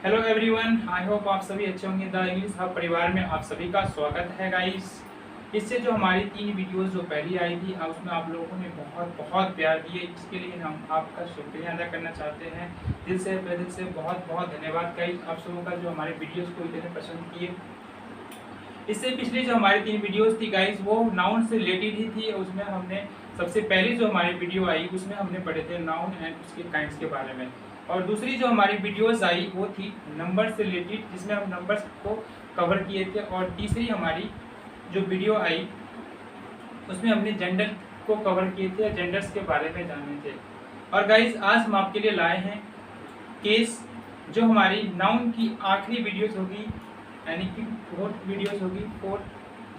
Hello everyone, I hope आप सभी अच्छे होंगे। द इंग्लिश हब परिवार में आप सभी का स्वागत है गाइस। इससे जो हमारी 3 वीडियोस जो पहली आई थी उसमें आप लोगों ने बहुत बहुत प्यार दिए, इसके लिए हम आपका शुक्रिया अदा करना चाहते हैं। दिल से बहुत बहुत धन्यवाद गाइस, आप सबों का जो हमारे वीडियोस को इतने पसंद किए। इससे पिछली जो हमारी 3 वीडियोस थी गाइस वो नाउन से रिलेटेड ही थी। उसमें हमने सबसे पहली जो हमारी वीडियो आई उसमें हमने पढ़े थे नाउन एंड उसके काइंड्स के बारे में, और दूसरी जो हमारी वीडियोस आई वो थी नंबर से रिलेटेड, जिसमें हम नंबर्स को कवर किए थे। और तीसरी हमारी जो वीडियो आई उसमें हमने जेंडर को कवर किए थे, जेंडर्स के बारे में जाने थे। और गाइस आज हम आपके लिए लाए हैं केस, जो हमारी नाउन की आखिरी वीडियोस होगी, यानी कि फोर्थ वीडियोस होगी। फोर्थ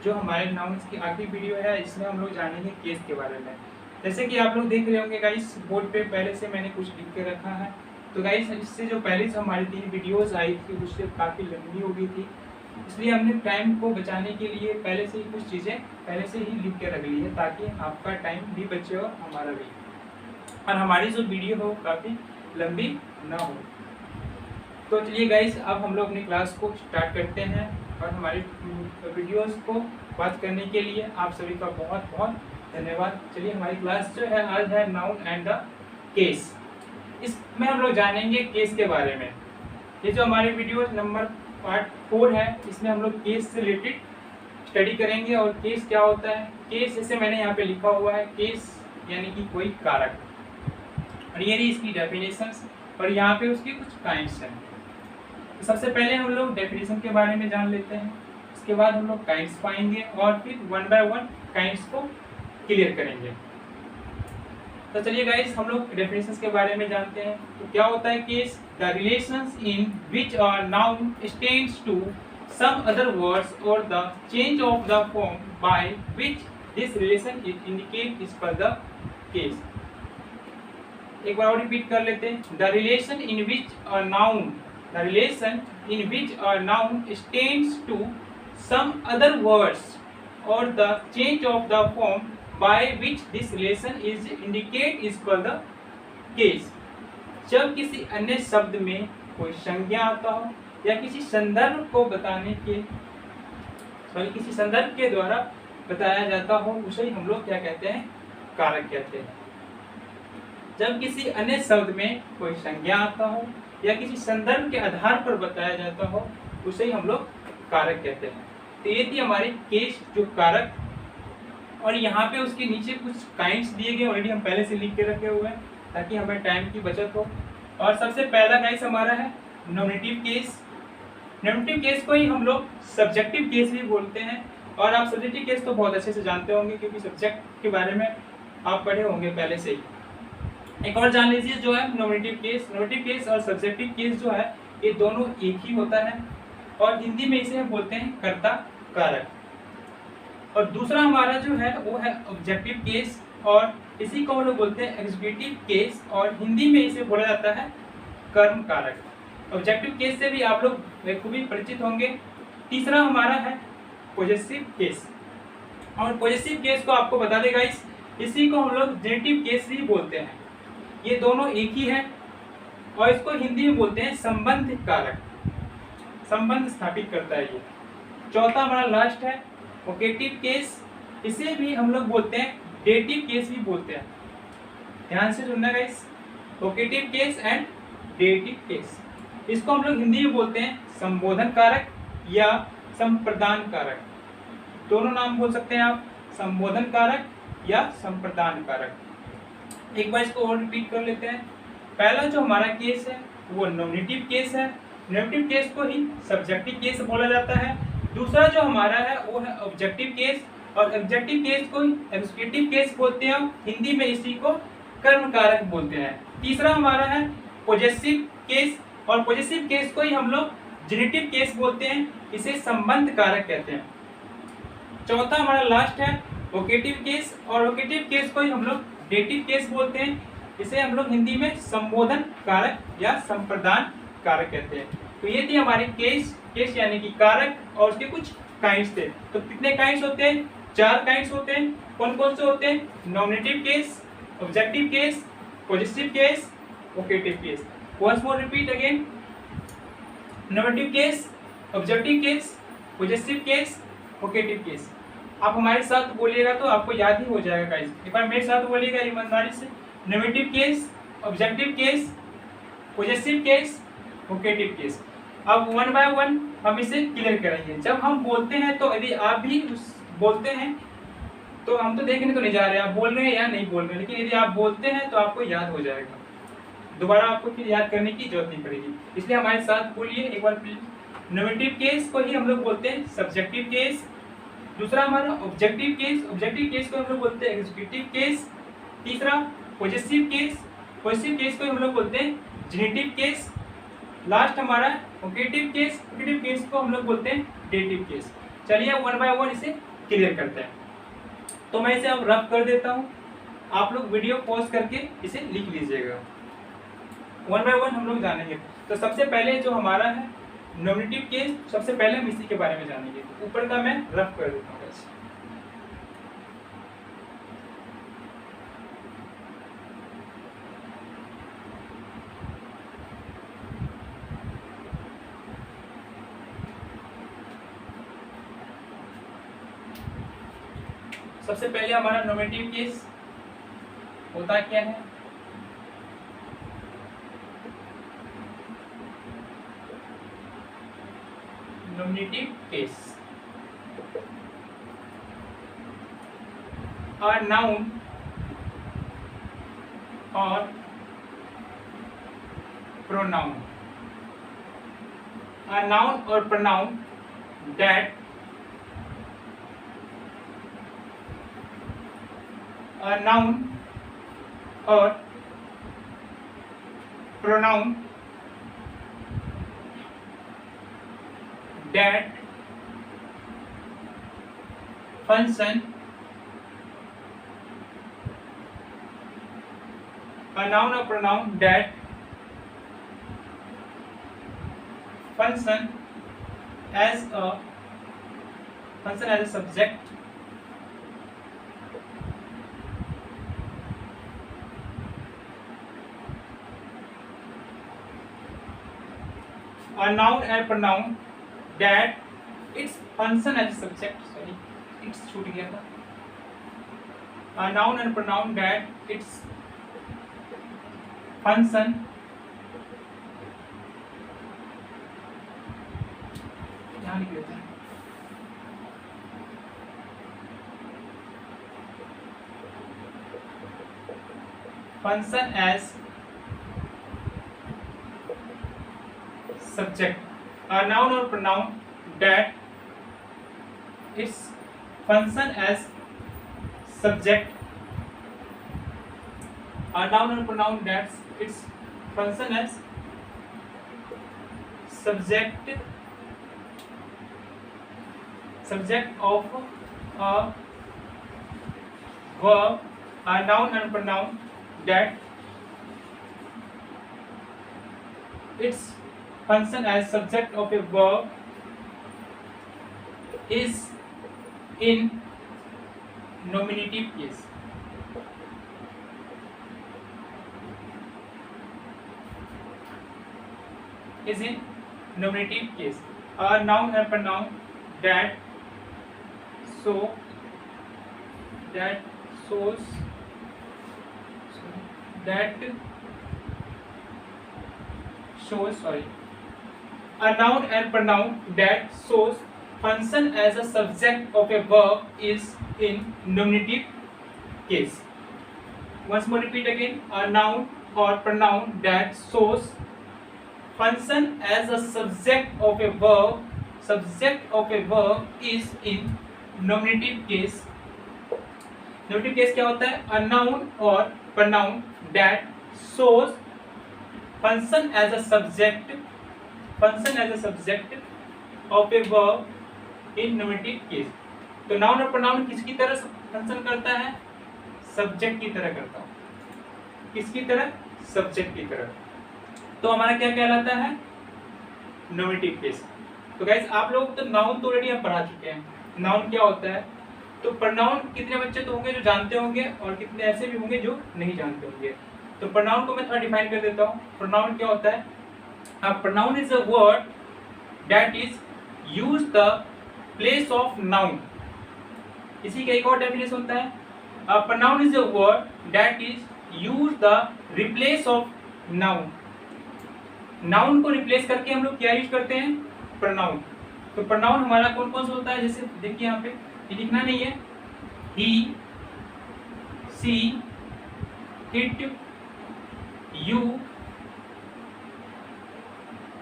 जो हमारे नाउन्स की आखिरी वीडियो है, इसमें हम लोग जानेंगे केस के बारे में। जैसे कि आप लोग देख रहे होंगे गाइस, बोर्ड पे पहले से मैंने कुछ लिख के रखा है। तो गाइस इससे जो पहले से हमारी 3 वीडियोस आई थी उससे काफ़ी लंबी हो गई थी, इसलिए हमने टाइम को बचाने के लिए पहले से ही कुछ चीज़ें पहले से ही लिख के रख ली है, ताकि आपका टाइम भी बचे और हमारा भी, और हमारी जो वीडियो हो काफ़ी लंबी ना हो। तो चलिए गाइस, अब हम लोग अपनी क्लास को स्टार्ट करते हैं, और हमारी वीडियोस को बात करने के लिए आप सभी का बहुत बहुत धन्यवाद। चलिए, हमारी क्लास जो है आज है नाउन एंड द केस। इसमें हम लोग जानेंगे केस के बारे में। ये जो हमारी वीडियो नंबर पार्ट 4 है, इसमें हम लोग केस से रिलेटेड स्टडी करेंगे। और केस क्या होता है? केस जैसे मैंने यहाँ पे लिखा हुआ है, केस यानी कि कोई कारक, और ये रही इसकी डेफिनेशंस, और यहाँ पे उसके कुछ काइंड्स हैं। तो सबसे पहले हम लोग डेफिनेशन के बारे में जान लेते हैं, इसके बाद हम लोग काइंड्स पाएंगे, और फिर 1 बाय 1 काइंड्स को क्लियर करेंगे। तो चलिए गाइस, हम लोग डेफिनेशंस के बारे में जानते हैं। तो क्या होता है case? The relations in which a noun stands to some other words और the change of the form by which this relation is indicate is called the case. एक बार और रिपीट कर लेते हैं। The relation in which a noun stands to some other words or the change of the form by which this relation is indicate is called the case। जब किसी अन्य शब्द में कोई संज्ञा आता हो या किसी संदर्भ को बताने के किसी संदर्भ के द्वारा बताया जाता हो, उसे हम लोग क्या कहते हैं? कारक कहते हैं। जब किसी अन्य शब्द में कोई संज्ञा आता हो या किसी संदर्भ के आधार पर बताया जाता हो, उसे ही हम लोग कारक कहते हैं। तो ये थी हमारी केस जो कारक, और यहाँ पे उसके नीचे कुछ काइंड्स दिए गए, ऑलरेडी हम पहले से लिख के रखे हुए हैं ताकि हमें टाइम की बचत हो। और सबसे पहला काइंड हमारा है नॉमिनेटिव केस। नॉमिनेटिव केस को ही हम लोग सब्जेक्टिव केस भी बोलते हैं, और आप सब्जेक्टिव केस तो बहुत अच्छे से जानते होंगे, क्योंकि सब्जेक्ट के बारे में आप पढ़े होंगे पहले से ही। एक और जान लीजिए जो है नॉमिनेटिव केस। नॉमिनेटिव केस और सब्जेक्टिव केस जो है ये दोनों एक ही होता है, और हिंदी में इसे बोलते हैं कर्ता कारक। और दूसरा हमारा जो है वो है ऑब्जेक्टिव केस, और इसी को हम लोग बोलते हैं एग्जीक्यूटिव केस, और हिंदी में इसे बोला जाता है कर्म कारक। ऑब्जेक्टिव केस से भी आप लोग बखूबी परिचित होंगे। तीसरा हमारा है पॉजेसिव केस, और पॉजेसिव केस को आपको बता देगा इसी को हम लोग जेनेटिव केस भी बोलते हैं। ये दोनों एक ही है, और इसको हिंदी में बोलते हैं संबंध कारक, संबंध स्थापित करता है ये। चौथा हमारा लास्ट है वोकेटिव केस, इसे भी हम लोग बोलते हैं डेटिव केस भी बोलते हैं। ध्यान से सुनना guys, vocative case and dative case. इसको हम लोग हिंदी में बोलते हैं संबोधन कारक या संप्रदान कारक, दोनों नाम बोल सकते हैं आप, संबोधन कारक या संप्रदान कारक। एक बार इसको और रिपीट कर लेते हैं। पहला जो हमारा केस है वो नॉमिनेटिव केस है, नॉमिनेटिव केस को ही सब्जेक्टिव केस बोला जाता है। दूसरा जो हमारा है वो है ऑब्जेक्टिव केस, और ऑब्जेक्टिव केस को एग्जीक्यूटिव केस बोलते हैं, हिंदी में इसी को कर्म कारक बोलते हैं। तीसरा हमारा है पॉजेसिव केस, और पॉजेसिव केस को ही हम लोग जेनेटिव केस बोलते हैं, इसे संबंध कारक कहते हैं। चौथा हमारा लास्ट है वोकेटिव केस, और वोकेटिव केस को ही हम लोग डेटिव केस बोलते हैं, इसे हम लोग हिंदी में संबोधन कारक या संप्रदान कारक कहते हैं। तो ये थी हमारी केस यानी कि कारक, और उसके कुछ काइंड्स थे। तो कितने काइंड्स होते हैं? 4 काइंड्स होते हैं। कौन कौन से होते हैं? Nominative case, objective case, positive case, vocative case. Once more repeat again. Nominative case, objective case, positive case, vocative case. आप हमारे साथ बोलिएगा तो आपको याद ही हो जाएगा गाइस। एक बार मेरे साथ बोलिएगा ईमानदारी से, nominative case, objective case, positive case, vocative case. अब वन बाय वन हम इसे क्लियर करेंगे। जब हम बोलते हैं तो यदि आप भी बोलते हैं तो हम तो देखने तो नहीं जा रहे हैं आप बोल रहे हैं या नहीं बोल रहे हैं, लेकिन यदि आप बोलते हैं तो आपको याद हो जाएगा, दोबारा आपको फिर याद करने की जरूरत नहीं पड़ेगी। इसलिए हमारे साथ बोलिए एक बार प्लीज। नोमिनेटिव केस को ही हम लोग बोलते हैं सब्जेक्टिव केस। दूसरा हमारा ऑब्जेक्टिव केस, ऑब्जेक्टिव केस को हम लोग बोलते हैं एग्जीक्यूटिव केस। तीसरा पॉजिटिव केस, पॉजिटिव केस को हम लोग बोलते हैं जेनेटिव केस। लास्ट हमारा वोकेटिव केस, वोकेटिव केस को हम लोग बोलते हैं डेटिव केस। चलिए वन बाय वन इसे क्लियर करते हैं। तो मैं इसे अब रफ कर देता हूँ, आप लोग वीडियो पॉज करके इसे लिख लीजिएगा। वन बाय वन हम लोग जानेंगे। तो सबसे पहले जो हमारा है नोमिनेटिव केस, सबसे पहले हम इसी के बारे में जानेंगे। ऊपर का मैं रफ कर देता हूँ बस। सबसे पहले हमारा नोमिनेटिव केस होता क्या है? Nominative case. A noun or pronoun. A noun or pronoun that a noun or pronoun that function, a noun or pronoun that function as a subject, a noun and pronoun that its function as a subject, it's छूट गया था। A noun and pronoun that its function यहाँ लिख देते हैं। Function as subject. A noun or pronoun that its function as subject. A noun or pronoun that its function as subject of a verb. A noun and pronoun that its function as subject of a verb is in nominative case. Is in nominative case. A noun and pronoun that shows a noun and pronoun that shows function as a subject of a verb is in nominative case. Once more repeat again. A noun or pronoun that shows function as a subject of a verb is in nominative case. Nominative case क्या होता है? A noun or pronoun that shows function as a subject of a verb in nominative case. तो noun और pronoun किसकी तरह function करता है? Subject की तरह करता है। किसकी तरह? सब्जेक्ट की तरह। तो हमारा क्या कहलाता है? Nominative case. तो गाइस आप लोग तो नाउन तो ऑलरेडी हम पढ़ा चुके हैं। नाउन क्या होता है? तो प्रोनाउन कितने बच्चे तो होंगे जो जानते होंगे और कितने ऐसे भी होंगे जो नहीं जानते होंगे। तो प्रोनाउन को मैं थोड़ा डिफाइन कर देता हूँ। प्रोनाउन क्या होता है? A pronoun is a word that is use the place of noun। इसी का एक और डेफिनेशन होता है, a pronoun is a word that is use the replace of noun। Noun को रिप्लेस करके हम लोग क्या यूज करते हैं, प्रोनाउन। तो प्रोनाउन हमारा कौन कौन सा होता है, जैसे देखिए यहाँ पे ये लिखना नहीं है, ही, सी, इट, यू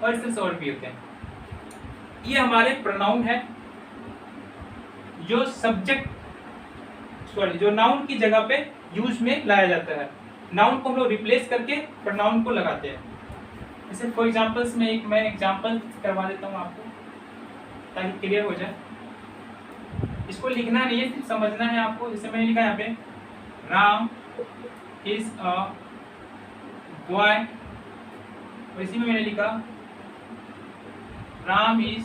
और इस तरह से और भी होते हैं। ये हमारे प्रोनाउन है जो सब्जेक्ट जो नाउन की जगह पे यूज में लाया जाता है। नाउन को हम लोग रिप्लेस करके प्रोनाउन को लगाते हैं। जैसे फॉर एग्जाम्पल्स में मैं एग्जाम्पल करवा देता हूँ आपको ताकि क्लियर हो जाए। इसको लिखना नहीं है, सिर्फ समझना है आपको। जैसे मैंने लिखा यहाँ पे राम इज अ बॉय, और इसी में मैंने लिखा राम इज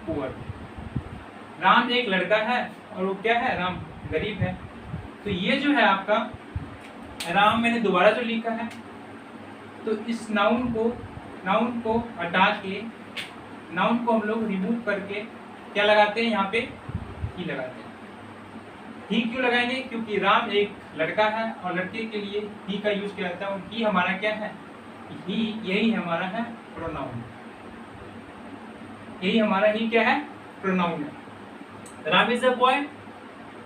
पुअर। राम एक लड़का है और वो क्या है, राम गरीब है। तो ये जो है आपका राम मैंने दोबारा जो लिखा है, तो इस नाउन को हटा के नाउन को हम लोग रिमूव करके क्या लगाते हैं, यहाँ पे ही लगाते हैं। ही क्यों लगाएंगे, क्योंकि राम एक लड़का है और लड़के के लिए ही का यूज किया जाता है। और ही हमारा क्या है, ही यही हमारा है प्रोनाउन। यही हमारा ही क्या है, प्रोनाउन है। राम इज अ बॉय,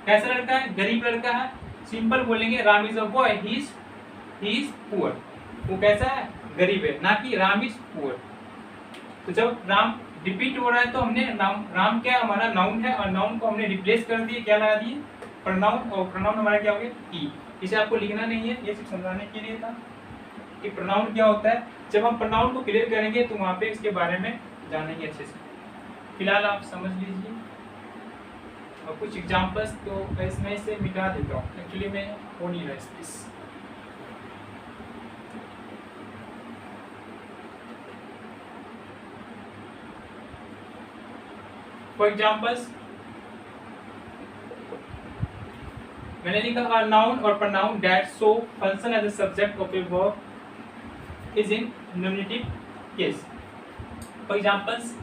कैसा लड़का है, गरीब लड़का है। सिंपल बोलेंगे Ram is a boy, he is poor. वो कैसा है, गरीब है, ना कि राम इज पुअर। तो जब राम रिपीट हो रहा है तो हमने राम क्या हमारा नाउन है और नाउन को हमने रिप्लेस कर दिए, क्या लगा दिए, प्रोनाउन। और प्रोनाउन हमारा क्या हो गया, ही। इसे आपको लिखना नहीं है, ये सिर्फ समझाने के लिए था कि प्रोनाउन क्या होता है। जब हम प्रोनाउन को क्लियर करेंगे तो वहाँ पे इसके बारे में जानेंगे अच्छे से। फिलहाल आप समझ लीजिए। और कुछ एग्जाम्पल्स तो मैं इसे मिटा देता हूँ, एक्चुअली मैं हो नहीं रहा इस। फॉर एग्जाम्पल्स मैंने लिखा नाउन और pronoun that so function as a subject of a verb is in nominative case. For examples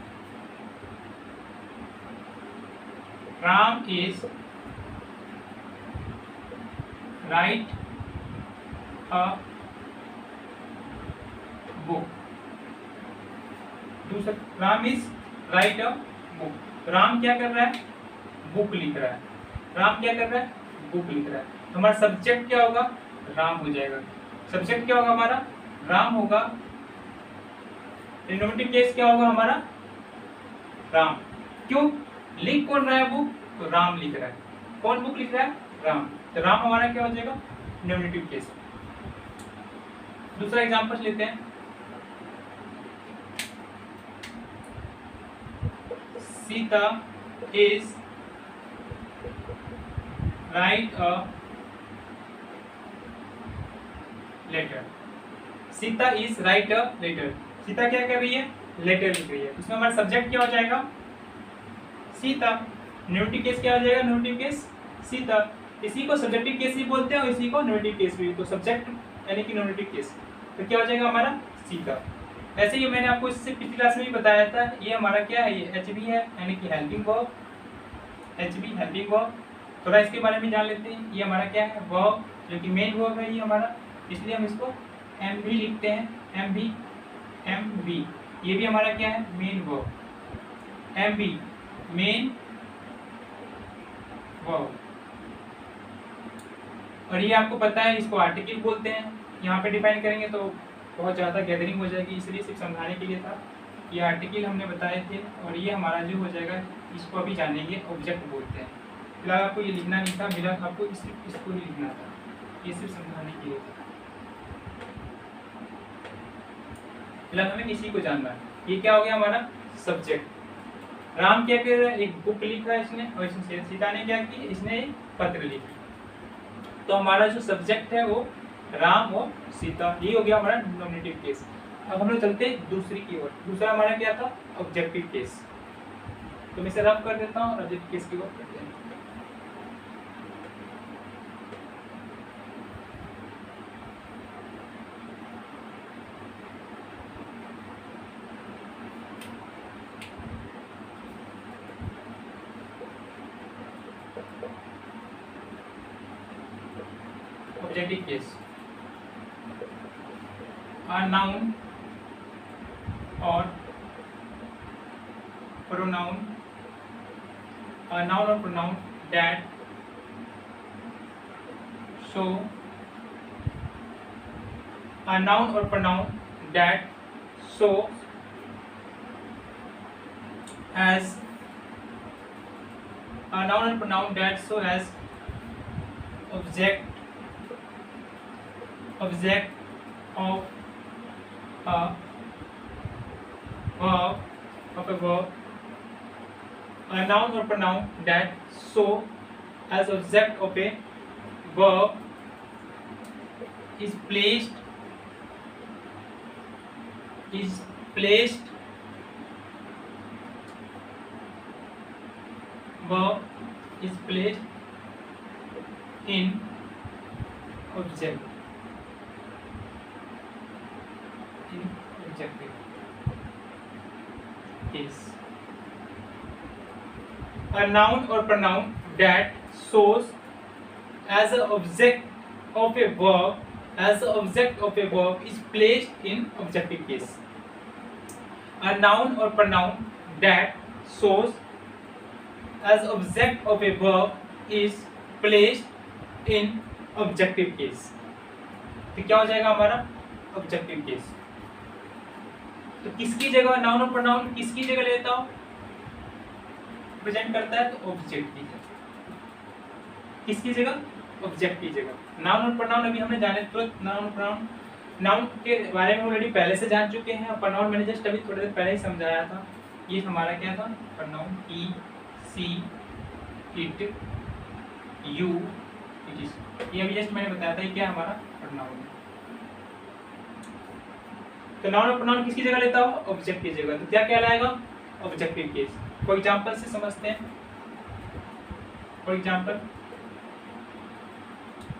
Ram is write a book. दूसरा, Ram is write a book. Ram क्या कर रहा है, बुक लिख रहा है। राम क्या कर रहा है, बुक लिख रहा है। हमारा सब्जेक्ट क्या होगा, राम हो जाएगा। सब्जेक्ट क्या होगा हमारा, राम होगा। नॉमिनेटिव केस क्या होगा हमारा, राम। क्यों, लिख कौन रहा है बुक, तो राम लिख रहा है। कौन बुक लिख रहा है, राम। तो राम हमारा क्या हो जाएगा, नॉमिनेटिव केस। दूसरा एग्जांपल लेते हैं। Sita is write a letter. Sita is write a letter. Sita क्या कर रही है, लेटर लिख रही है। उसमें हमारा सब्जेक्ट क्या हो जाएगा, सीता। नॉमिनेटिव केस क्या हो जाएगा, नॉमिनेटिव केस सीता। इसी को सब्जेक्टिव केस भी बोलते हैं और इसी को नॉमिनेटिव केस भी। तो सब्जेक्ट यानी कि नॉमिनेटिव केस, तो क्या हो जाएगा हमारा, सीता। ऐसे ही मैंने आपको इससे पिछली क्लास में भी बताया था, ये हमारा क्या है, ये एच बी है यानी कि helping verb. H be helping verb, थोड़ा इसके बारे में जान लेते हैं। ये हमारा क्या है, वर्ब जो कि मेन वर्ब है ये हमारा, इसलिए हम इसको एम भी लिखते हैं। एम बी ये भी हमारा क्या है, main verb. Am be main verb. और ये आपको पता है इसको आर्टिकल बोलते हैं। यहाँ पे डिफाइन करेंगे तो बहुत ज़्यादा गैदरिंग हो जाएगी, इसलिए सिर्फ समझाने के लिए था। ये आर्टिकल हमने बताए थे। और ये हमारा जो हो जाएगा, इसको अभी जानेंगे, ऑब्जेक्ट बोलते हैं। फिलहाल आपको ये लिखना नहीं था, फिलहाल आपको इसको ही लिखना था, ये सिर्फ समझाने के लिए था। फिलहाल हमें इसी को जानना है। ये क्या हो गया हमारा, सब्जेक्ट। राम क्या कर रहा है, एक बुक लिखा है इसने, और इसने सीता ने क्या की, इसने एक पत्र लिखी। तो हमारा जो सब्जेक्ट है वो राम और सीता, ये हो गया हमारा नॉमिनेटिव केस। अब हम लोग चलते हैं दूसरी की ओर। दूसरा हमारा क्या था, ऑब्जेक्टिव केस। तो मैं इसे रफ कर देता हूँ और ऑब्जेक्टिव केस की ओर करते हैं। Objective case, a noun or pronoun, a noun or pronoun that show, a noun or pronoun that show as, a noun or pronoun that show as object of a verb, a noun or pronoun that show as object of a verb is placed verb is placed in objective case. A noun or pronoun that shows as an object of a verb is placed in objective case. A noun or pronoun that shows as object of a verb is placed in objective case. तो क्या हो जाएगा हमारा objective case. तो किसकी जगह noun और pronoun किसकी जगह लेता हूं, प्रेजेंट करता है, तो ऑब्जेक्ट की जगह। किसकी जगह, ऑब्जेक्ट की जगह। नाउन और प्रोनाउन अभी हमने जाने तो नाउन और प्रोनाउन, नाउन के बारे में ऑलरेडी पहले से जान चुके हैं, प्रोनाउन मैंने जस्ट अभी थोड़ी देर पहले ही समझाया था। ये हमारा क्या था, pronoun he, she, it, you, it is, ये अभी जस्ट मैंने बताया था ये क्या हमारा प्रोनाउन है। तो नाउन और प्रोनाउन किसकी जगह लेता हो, ऑब्जेक्ट की जगह। तो क्या कहलाएगा, ऑब्जेक्टिव केस। फॉर एग्जांपल से समझते हैं। फॉर एग्जांपल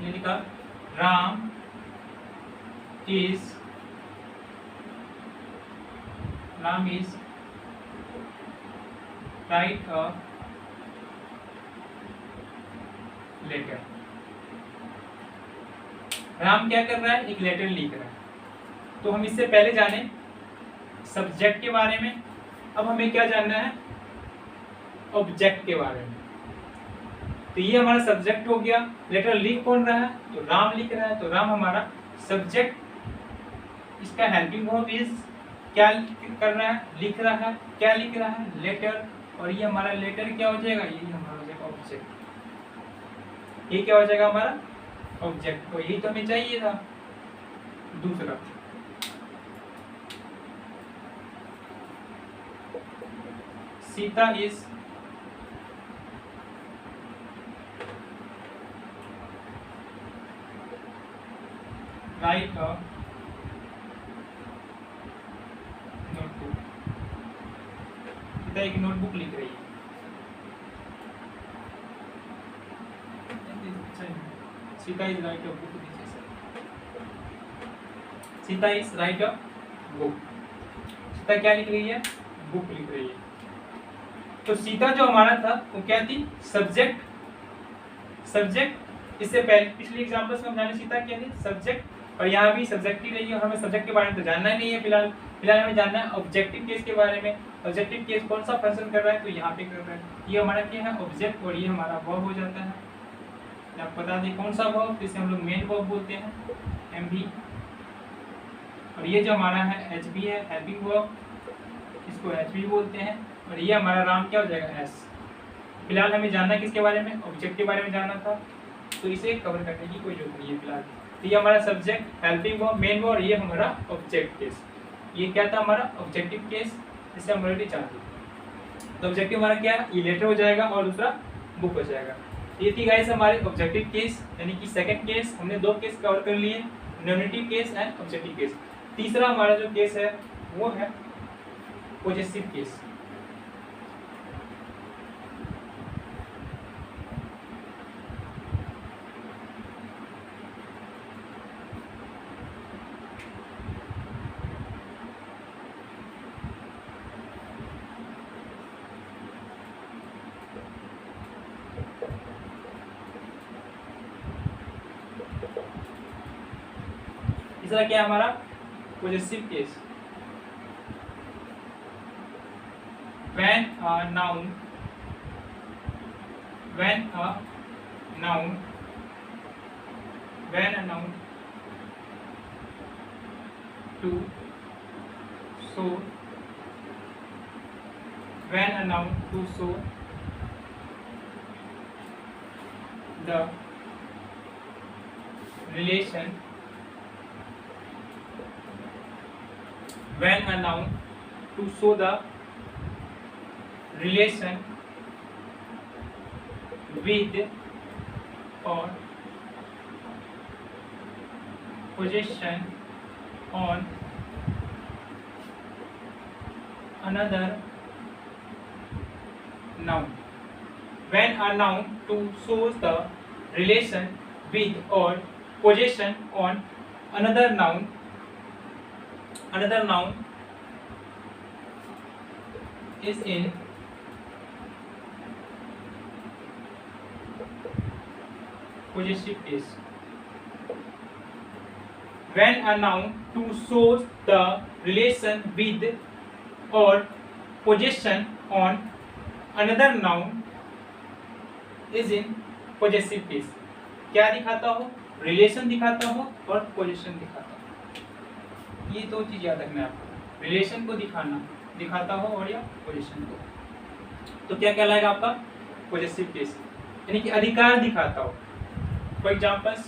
ये लिखा, Ram is write a letter. Ram क्या कर रहा है, एक लेटर लिख रहा है। तो हम इससे पहले जाने सब्जेक्ट के बारे में, अब हमें क्या जानना है, ऑब्जेक्ट के बारे में। तो ये हमारा सब्जेक्ट हो गया। लेटर लिख कौन रहा है, तो राम लिख रहा है, तो राम हमारा सब्जेक्ट। इसका हेल्पिंग वर्ब इज, क्या कर रहा है, लिख रहा है, क्या लिख रहा है, लेटर। और ये हमारा लेटर क्या हो जाएगा, ये हमारा हो जाएगा ऑब्जेक्ट। ये क्या हो जाएगा हमारा ऑब्जेक्ट। तो यही तो हमें चाहिए था। दूसरा, Sita is write a notebook. Sita एक नोटबुक लिख रही है। Sita is write a book. Sita is write a book. Sita क्या लिख रही है, बुक लिख रही है। तो सीता जो हमारा था वो क्या थी, सब्जेक्ट। इससे पहले पिछले एग्जांपल्स में हम जाने सीता क्या थी, सब्जेक्ट। और यहाँ भी सब्जेक्ट ही रही है। और हमें सब्जेक्ट के बारे में तो जानना ही नहीं है फिलहाल हमें जानना है ऑब्जेक्टिव केस के बारे में। ऑब्जेक्टिव केस कौन सा फंक्शन कर रहा है, तो यहाँ पे कर रहा है। ये हमारा क्या है, ऑब्जेक्ट। और ये हमारा वर्ब हो जाता है। आप बता दें कौन सा वर्ब, जिसे हम लोग मेन वर्ब बोलते हैं, एमवी। और ये जो हमारा है एचबी है, हेल्पिंग वर्ब, इसको एचबी बोलते हैं। और ये हमारा राम क्या हो जाएगा, एस। फिलहाल हमें जानना है किसके बारे में, ऑब्जेक्ट के बारे में जानना था, तो इसे कवर करने की कोई जरूरत नहीं है फिलहाल। तो ये हमारा subject, helping verb, main verb, और ये हमारा ऑब्जेक्ट केस। ये क्या था हमारा ऑब्जेक्टिव केस, जिसे हम ऑलरेडी जानते हैं। तो ऑब्जेक्टिव हमारा क्या है, ये लेटर हो जाएगा और दूसरा बुक हो जाएगा। ये थी गाइस हमारे ऑब्जेक्टिव केस, यानी कि सेकंड केस। हमने दो केस कवर कर लिए, nominative case and objective case. तीसरा हमारा जो केस है वो है पॉजेसिव केस। दूसरा क्या है हमारा possessive case, when a noun to show the relation, when a noun to show the relation with or possession on another noun, when a noun to shows the relation with or possession on another noun is in possessive case, when a noun to shows the relation with or possession on another noun is in possessive case। क्या दिखाता हो, relation दिखाता हो और position दिखाता हो, ये दो चीज याद रखना है आपको, रिलेशन को दिखाता हो और या पोजीशन को, तो क्या कहलाएगा आपका पोजेसिव केस, यानी कि अधिकार दिखाता हो। फॉर एग्जाम्पल्स,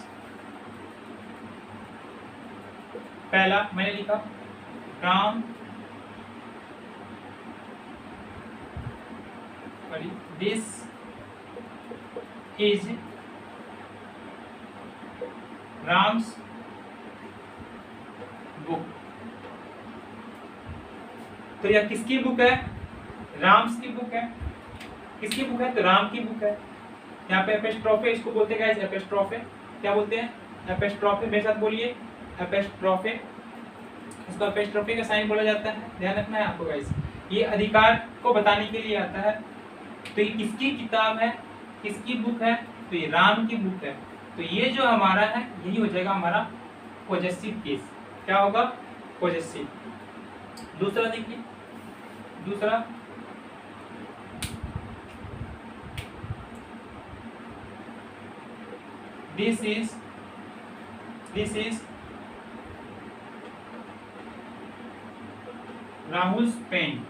पहला मैंने लिखा Ram, this is Ram's book, तो यह किसकी बुक है, राम्स की बुक है। किसकी बुक है, तो राम की बुक है। यहाँ पे एपिस्ट्रोफे इसको बोलते हैं गाइस, एपिस्ट्रोफे क्या बोलते हैं, एपिस्ट्रोफे, मेरे साथ बोलिए एपिस्ट्रोफे, इसको एपिस्ट्रोफे का साइन बोला जाता है, ध्यान रखना है आपको गाइस। ये अधिकार को बताने के लिए आता है। तो ये किसकी किताब है, किसकी बुक है, तो ये राम की बुक है। तो ये जो हमारा है यही हो जाएगा हमारा पॉजेसिव केस। क्या होगा, पॉजेसिव। दूसरा देखिए, दूसरा this is राहुल पेन।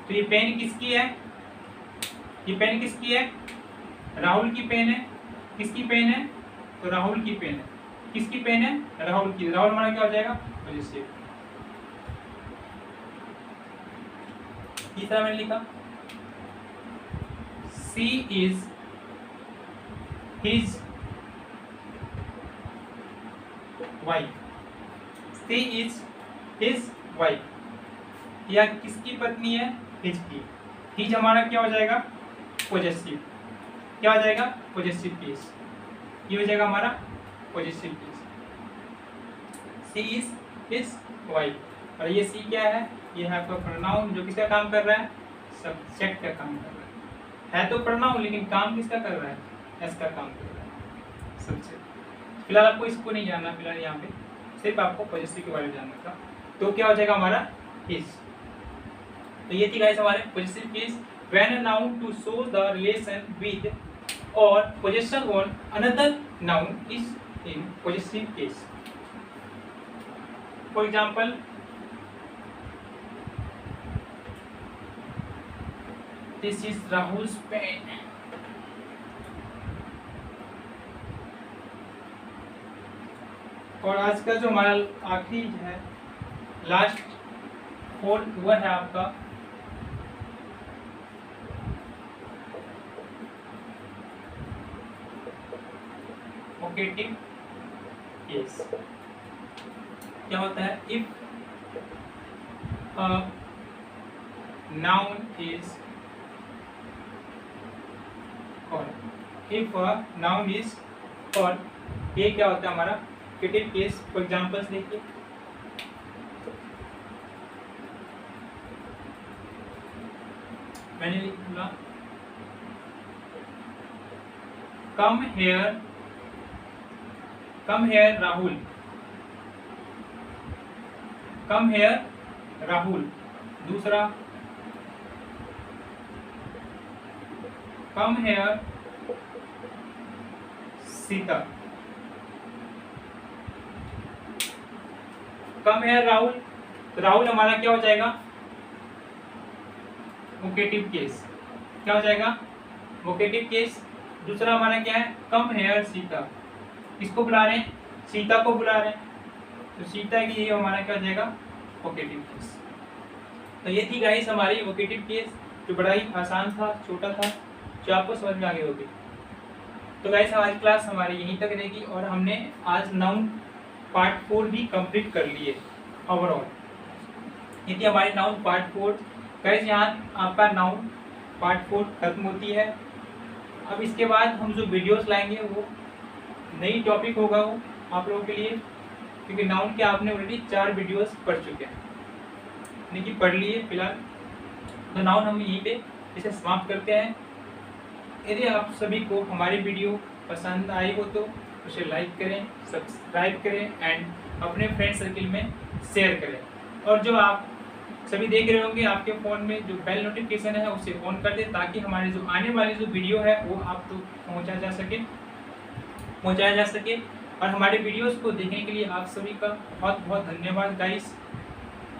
तो ये पेन किसकी है, ये पेन किसकी है, राहुल की पेन है। किसकी पेन है, तो राहुल की पेन है। किसकी पेन है, राहुल की। राहुल हमारा क्या हो जाएगा, पॉजेसिव। तीसरा मैंने लिखा सी is his wife, she is his wife, या किसकी पत्नी है, his की। his हमारा क्या हो जाएगा, पॉजेसिव। क्या हो जाएगा, पॉजेसिव केस। ये हो जाएगा हमारा possessive case. she is his wife, और ये she क्या है, ये है आपका प्रोनाउन जो किसका काम कर रहा है, सब्जेक्ट का काम कर रहा है तो प्रोनाउन, लेकिन काम किसका कर रहा है, इसका काम कर रहा है सबसे। फिलहाल आपको इसको नहीं जानना, फिलहाल यहाँ पे सिर्फ आपको पॉजेसिव के बारे में जानना था। तो क्या हो जाएगा हमारा हिज। तो ये थी गाइस हमारे possessive case, when a noun to show the relation with or possession on another noun is in possessive case. For example, this is Rahul's pen. और आज का जो हमारा आखिरी है, लास्ट फोर्थ, वह है आपका वोकेटिव केस। क्या होता है, इफ अ नाउन इज और इफ अ नाउन इज और, ये क्या होता है हमारा वोकेटिव केस। फॉर एग्जांपल्स देखिए, मैंने लिखा come here come here Rahul, come here Rahul. दूसरा, come here Sita, come here Rahul. तो राहुल हमारा क्या हो जाएगा, वोकेटिव केस, क्या हो जाएगा, वोकेटिव केस। दूसरा हमारा क्या है, कम हेयर सीता, किसको बुला रहे हैं, सीता को बुला रहे हैं, तो सीता की ये हमारा क्या हो जाएगा, वोकेटिव केस। तो ये थी गाइस हमारी वोकेटिव केस, जो बड़ा ही आसान था, छोटा था, जो आपको समझ में आ गई होगी। तो गाइस हमारी क्लास हमारी यहीं तक रहेगी और हमने आज नाउन पार्ट 4 भी कंप्लीट कर लिए ओवरऑल। ये थी हमारी नाउन पार्ट 4। गाइस यहाँ आपका नाउन पार्ट 4 खत्म होती है। अब इसके बाद हम जो वीडियोस लाएंगे वो नई टॉपिक होगा वो आप लोगों के लिए, क्योंकि नाउन के आपने ऑलरेडी 4 वीडियोस पढ़ चुके हैं, यानी कि पढ़ लिए फिलहाल। तो नाउन हम यहीं पे इसे समाप्त करते हैं। यदि आप सभी को हमारी वीडियो पसंद आई हो तो उसे लाइक करें, सब्सक्राइब करें एंड अपने फ्रेंड सर्किल में शेयर करें। और जो आप सभी देख रहे होंगे आपके फ़ोन में जो बेल नोटिफिकेशन है उसे ऑन कर दें, ताकि हमारी जो आने वाली जो वीडियो है वो आप तक पहुंचाया जा सके। और हमारे वीडियोस को देखने के लिए आप सभी का बहुत बहुत धन्यवाद guys.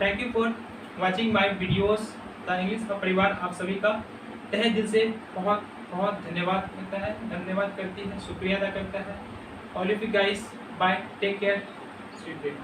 Thank you for watching my videos. The English का परिवार आप सभी का तहे दिल से बहुत बहुत धन्यवाद करता है, धन्यवाद करती है, शुक्रिया अदा करता है। All of you guys, bye, take care, sweet dream.